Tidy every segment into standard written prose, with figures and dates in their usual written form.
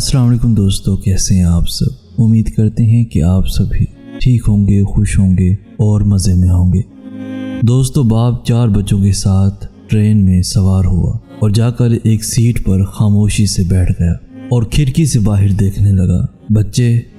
السلام علیکم دوستو، کیسے ہیں آپ سب؟ امید کرتے ہیں کہ آپ سبھی ٹھیک ہوں گے، خوش ہوں گے اور مزے میں ہوں گے۔ دوستو، باپ 4 بچوں کے ساتھ ٹرین میں سوار ہوا اور جا کر ایک سیٹ پر خاموشی سے بیٹھ گیا اور کھڑکی سے باہر دیکھنے لگا۔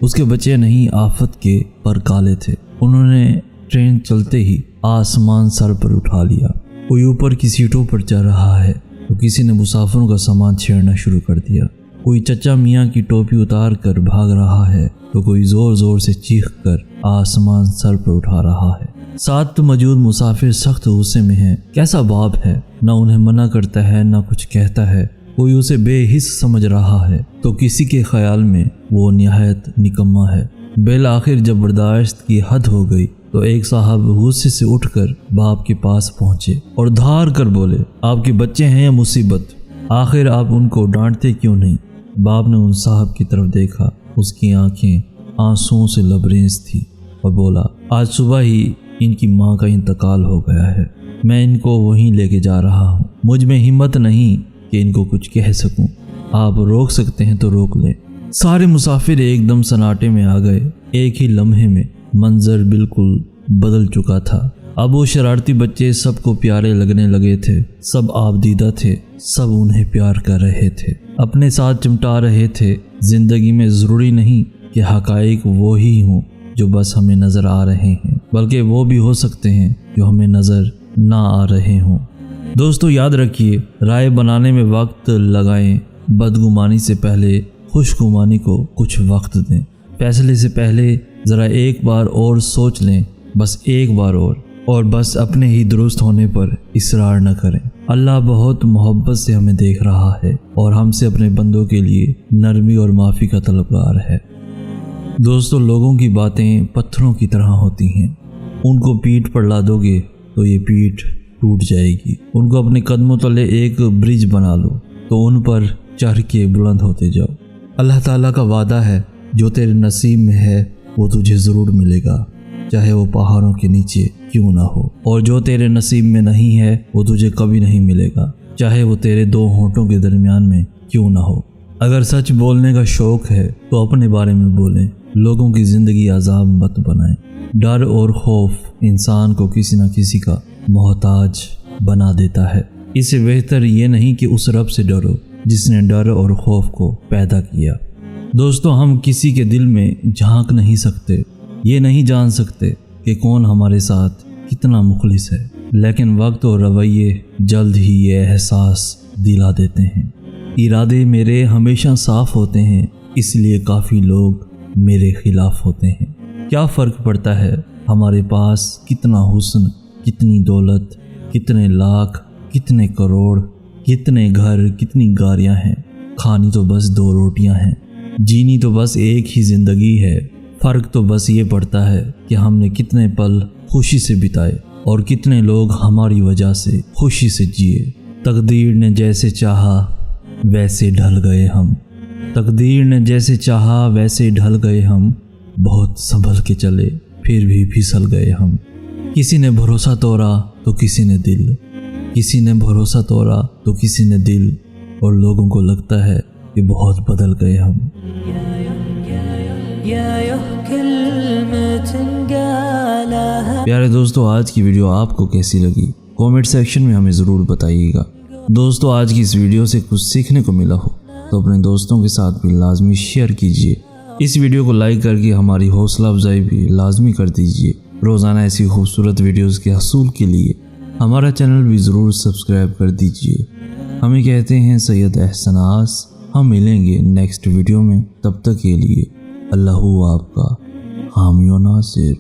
اس کے بچے نہیں، آفت کے پر کالے تھے۔ انہوں نے ٹرین چلتے ہی آسمان سر پر اٹھا لیا۔ کوئی اوپر کی سیٹوں پر چڑھ رہا ہے تو کسی نے مسافروں کا سامان چھیڑنا شروع کر دیا۔ کوئی چچا میاں کی ٹوپی اتار کر بھاگ رہا ہے تو کوئی زور زور سے چیخ کر آسمان سر پر اٹھا رہا ہے۔ ساتھ موجود مسافر سخت غصے میں ہیں۔ کیسا باپ ہے، نہ انہیں منع کرتا ہے نہ کچھ کہتا ہے۔ کوئی اسے بے حس سمجھ رہا ہے تو کسی کے خیال میں وہ نہایت نکما ہے۔ بالآخر جب برداشت کی حد ہو گئی تو ایک صاحب غصے سے اٹھ کر باپ کے پاس پہنچے اور دھار کر بولے، آپ کے بچے ہیں یا مصیبت؟ آخر آپ ان کو ڈانٹتے کیوں نہیں؟ باپ نے ان صاحب کی طرف دیکھا، اس کی آنکھیں آنسوؤں سے لبریز تھی اور بولا، آج صبح ہی ان کی ماں کا انتقال ہو گیا ہے، میں ان کو وہیں لے کے جا رہا ہوں۔ مجھ میں ہمت نہیں کہ ان کو کچھ کہہ سکوں، آپ روک سکتے ہیں تو روک لیں۔ سارے مسافر ایک دم سناٹے میں آ گئے۔ ایک ہی لمحے میں منظر بالکل بدل چکا تھا۔ اب وہ شرارتی بچے سب کو پیارے لگنے لگے تھے، سب آبدیدہ تھے، سب انہیں پیار کر رہے تھے، اپنے ساتھ چمٹا رہے تھے۔ زندگی میں ضروری نہیں کہ حقائق وہی ہوں جو بس ہمیں نظر آ رہے ہیں، بلکہ وہ بھی ہو سکتے ہیں جو ہمیں نظر نہ آ رہے ہوں۔ دوستو، یاد رکھیے، رائے بنانے میں وقت لگائیں، بدگمانی سے پہلے خوشگمانی کو کچھ وقت دیں، فیصلے سے پہلے ذرا ایک بار اور سوچ لیں، بس ایک بار اور بس اپنے ہی درست ہونے پر اصرار نہ کریں۔ اللہ بہت محبت سے ہمیں دیکھ رہا ہے اور ہم سے اپنے بندوں کے لیے نرمی اور معافی کا طلبگار ہے۔ دوستو، لوگوں کی باتیں پتھروں کی طرح ہوتی ہیں، ان کو پیٹھ پر لا دو گے تو یہ پیٹھ ٹوٹ جائے گی۔ ان کو اپنے قدموں تلے ایک برج بنا لو تو ان پر چڑھ کے بلند ہوتے جاؤ۔ اللہ تعالیٰ کا وعدہ ہے، جو تیرے نصیب میں ہے وہ تجھے ضرور ملے گا، چاہے وہ پہاڑوں کے نیچے کیوں نہ ہو، اور جو تیرے نصیب میں نہیں ہے وہ تجھے کبھی نہیں ملے گا، چاہے وہ تیرے 2 ہونٹوں کے درمیان میں کیوں نہ ہو۔ اگر سچ بولنے کا شوق ہے تو اپنے بارے میں بولیں، لوگوں کی زندگی عذاب مت بنائیں۔ ڈر اور خوف انسان کو کسی نہ کسی کا محتاج بنا دیتا ہے۔ اس سے بہتر یہ نہیں کہ اس رب سے ڈرو جس نے ڈر اور خوف کو پیدا کیا۔ دوستو، ہم کسی کے دل میں جھانک نہیں سکتے، یہ نہیں جان سکتے کہ کون ہمارے ساتھ کتنا مخلص ہے، لیکن وقت اور رویے جلد ہی یہ احساس دلا دیتے ہیں۔ ارادے میرے ہمیشہ صاف ہوتے ہیں، اس لیے کافی لوگ میرے خلاف ہوتے ہیں۔ کیا فرق پڑتا ہے ہمارے پاس کتنا حسن، کتنی دولت، کتنے لاکھ، کتنے کروڑ، کتنے گھر، کتنی گاڑیاں ہیں؟ کھانی تو بس 2 روٹیاں ہیں، جینی تو بس ایک ہی زندگی ہے۔ فرق تو بس یہ پڑتا ہے کہ ہم نے کتنے پل خوشی سے بتائے اور کتنے لوگ ہماری وجہ سے خوشی سے جیے۔ تقدیر نے جیسے چاہا ویسے ڈھل گئے ہم، تقدیر نے جیسے چاہا ویسے ڈھل گئے ہم، بہت سنبھل کے چلے پھر بھی پھسل گئے ہم۔ کسی نے بھروسہ توڑا تو کسی نے دل، کسی نے بھروسہ توڑا تو کسی نے دل، اور لوگوں کو لگتا ہے کہ بہت بدل گئے ہم۔ پیارے دوستو، آج کی ویڈیو آپ کو کیسی لگی؟ کومنٹ سیکشن میں ہمیں ضرور بتائیے گا۔ دوستو، آج کی اس ویڈیو سے کچھ سیکھنے کو ملا ہو تو اپنے دوستوں کے ساتھ بھی لازمی شیئر کیجیے۔ اس ویڈیو کو لائک کر کے ہماری حوصلہ افزائی بھی لازمی کر دیجیے۔ روزانہ ایسی خوبصورت ویڈیوز کے حصول کے لیے ہمارا چینل بھی ضرور سبسکرائب کر دیجیے۔ ہمیں کہتے ہیں سید احسناس۔ ہم ملیں گے نیکسٹ ویڈیو میں، تب تک کے لیے اللہ آپ کا حامی و ناصر۔